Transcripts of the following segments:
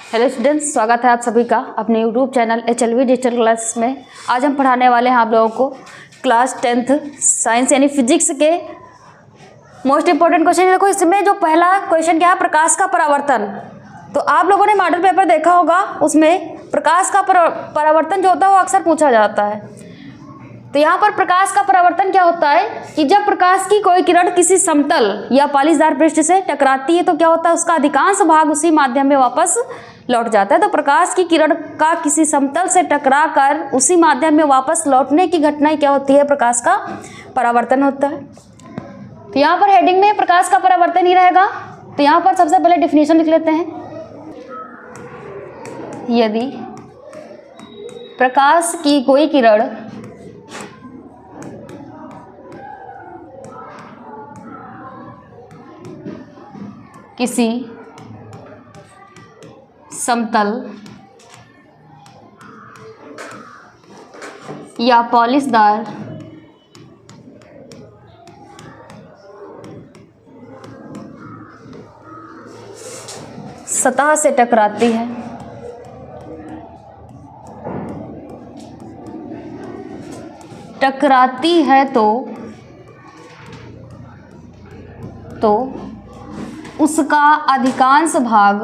Hello students, स्वागत है आप सभी का अपने YouTube channel HLV digital class में। आज हम पढ़ाने वाले हैं आप लोगों को क्लास 10th साइंस यानी फिजिक्स के मोस्ट इंपॉर्टेंट क्वेश्चन। देखो इसमें जो पहला क्वेश्चन क्या है, प्रकाश का परावर्तन। तो आप लोगों ने मॉडल पेपर देखा होगा, उसमें प्रकाश का परावर्तन जो होता है वो अक्सर पूछा जाता है। तो यहाँ पर प्रकाश का परावर्तन क्या होता है कि जब प्रकाश की कोई किरण किसी समतल या पालिशदार पृष्ठ से टकराती है तो क्या होता है, उसका अधिकांश भाग उसी माध्यम में वापस लौट जाता है। तो प्रकाश की किरण का किसी समतल से टकरा कर उसी माध्यम में वापस लौटने की घटना क्या होती है, प्रकाश का परावर्तन होता है। तो यहाँ पर हेडिंग में प्रकाश का परावर्तन ही रहेगा। तो यहाँ पर सबसे पहले डिफिनेशन लिख लेते हैं। यदि प्रकाश की कोई किरण किसी समतल या पॉलिशदार सतह से टकराती है तो उसका अधिकांश भाग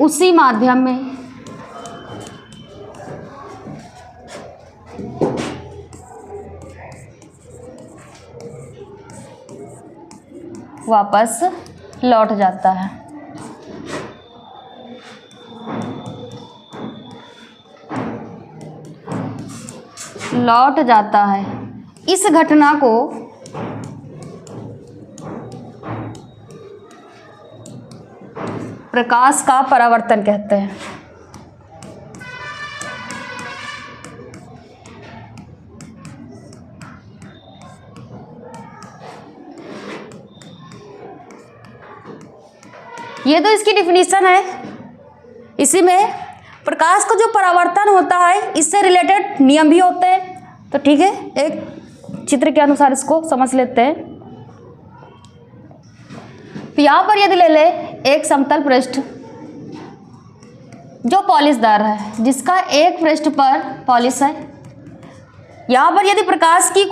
उसी माध्यम में वापस लौट जाता है। इस घटना को प्रकाश का परावर्तन कहते हैं। ये तो इसकी डिफिनीशन है। इसी में प्रकाश का जो परावर्तन होता है इससे रिलेटेड नियम भी होते हैं। तो ठीक है, एक चित्र के अनुसार इसको समझ लेते हैं। तो यहाँ पर यदि ले ले एक समतल पृष्ठ जो पॉलिशदार है, जिसका एक पृष्ठ पर पॉलिश है। यहाँ पर यदि प्रकाश की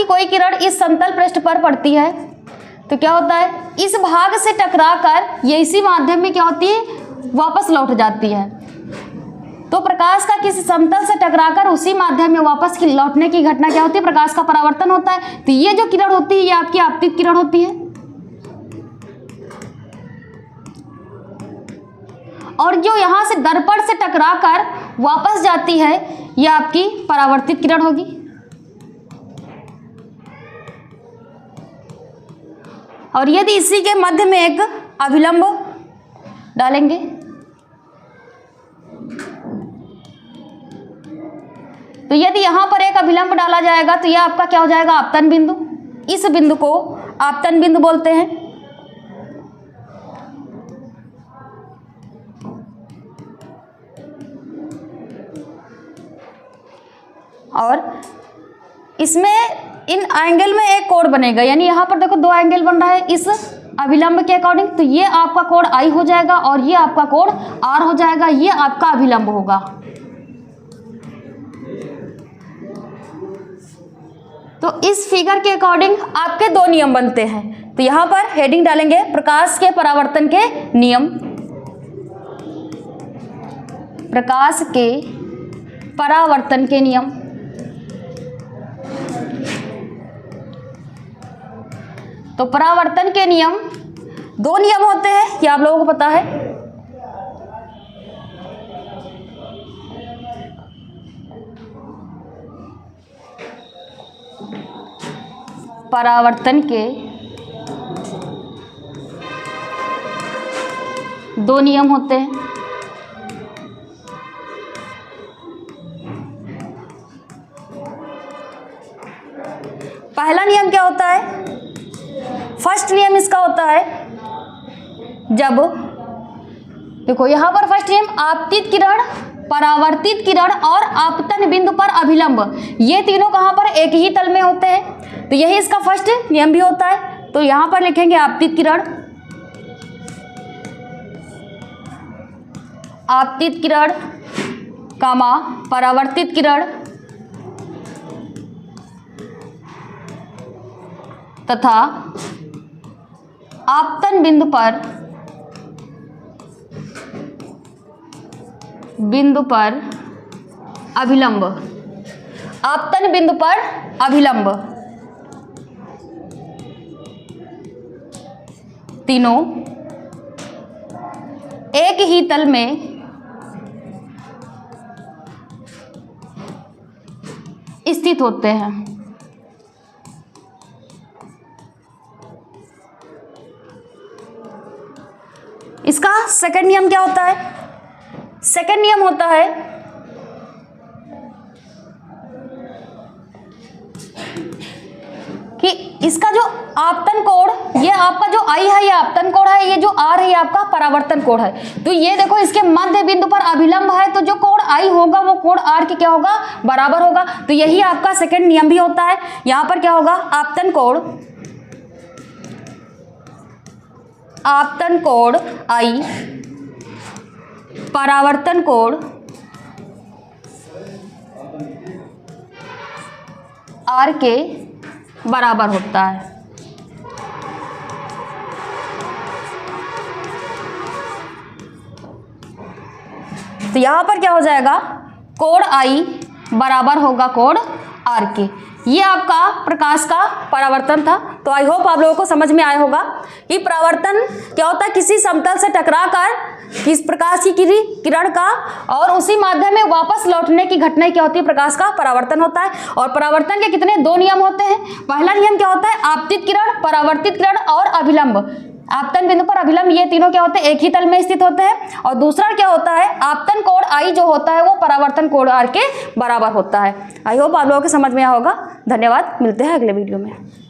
कोई किरण इस समतल पृष्ठ पर पड़ती है तो क्या होता है, इस भाग से टकराकर ये इसी माध्यम में क्या होती है, वापस लौट जाती है। तो प्रकाश का किसी समतल से टकराकर उसी माध्यम में वापस लौटने की घटना क्या होती है, प्रकाश का परावर्तन होता है। तो ये जो किरण होती है ये आपकी आपतित किरण होती है, और जो यहां से दर्पण से टकराकर वापस जाती है ये आपकी परावर्तित किरण होगी। और यदि इसी के मध्य में एक अभिलंब डालेंगे तो यदि यहां पर एक अभिलंब डाला जाएगा तो यह आपका क्या हो जाएगा, आपतन बिंदु। इस बिंदु को आपतन बिंदु बोलते हैं। और इसमें इन एंगल में एक कोण बनेगा, यानी यहाँ पर देखो दो एंगल बन रहा है इस अभिलंब के अकॉर्डिंग। तो ये आपका कोण I हो जाएगा और ये आपका कोण R हो जाएगा। ये आपका अभिलंब होगा। तो इस फिगर के अकॉर्डिंग आपके दो नियम बनते हैं। तो यहाँ पर हेडिंग डालेंगे प्रकाश के परावर्तन के नियम। प्रकाश के परावर्तन के नियम। तो परावर्तन के नियम, दो नियम होते हैं, क्या आप लोगों को पता है। परावर्तन के दो नियम होते हैं। पहला नियम क्या होता है, फर्स्ट नियम इसका होता है जब देखो यहाँ पर फर्स्ट नियम आपतित किरण परावर्तित किरण और आपतन बिंदु पर अभिलंब, ये तीनों कहाँ पर, एक ही तल में होते हैं। तो यही इसका फर्स्ट नियम भी होता है। तो यहाँ पर लिखेंगे आपतित किरण, आपतित किरण कामा परावर्तित किरण तथा आपतन बिंदु पर अभिलंब, आपतन बिंदु पर अभिलंब, तीनों एक ही तल में स्थित होते हैं। इसका सेकंड नियम क्या होता है? सेकंड नियम होता है कि इसका जो आपतन कोण, ये आपका जो आई है ये आपतन कोण है, ये जो आर है ये आपका परावर्तन कोण है। तो ये देखो इसके मध्य बिंदु पर अभिलंब है, तो जो कोण आई होगा वो कोण आर के क्या होगा, बराबर होगा। तो यही आपका सेकंड नियम भी होता है। यहां पर क्या होगा, आपतन कोण आई परावर्तन कोण आर के बराबर होता है। तो यहां पर क्या हो जाएगा, कोण आई बराबर होगा कोण आर के। ये आपका प्रकाश का परावर्तन था। तो आई होप आप लोगों को समझ में आया होगा कि परावर्तन क्या होता है, किसी समतल से टकराकर किस प्रकाश की किरण का और उसी माध्यम में वापस लौटने की घटना क्या होती है, प्रकाश का परावर्तन होता है। और परावर्तन के कितने, दो नियम होते हैं। पहला नियम क्या होता है, आपतित किरण, परावर्तित किरण और अभिलंब, आपतन बिंदु पर अभिलंब, ये तीनों क्या होते हैं, एक ही तल में स्थित होते हैं। और दूसरा क्या होता है, आपतन कोण आई जो होता है वो परावर्तन कोण आर के बराबर होता है। आई होप आप लोगों को समझ में आया होगा। धन्यवाद, मिलते हैं अगले वीडियो में।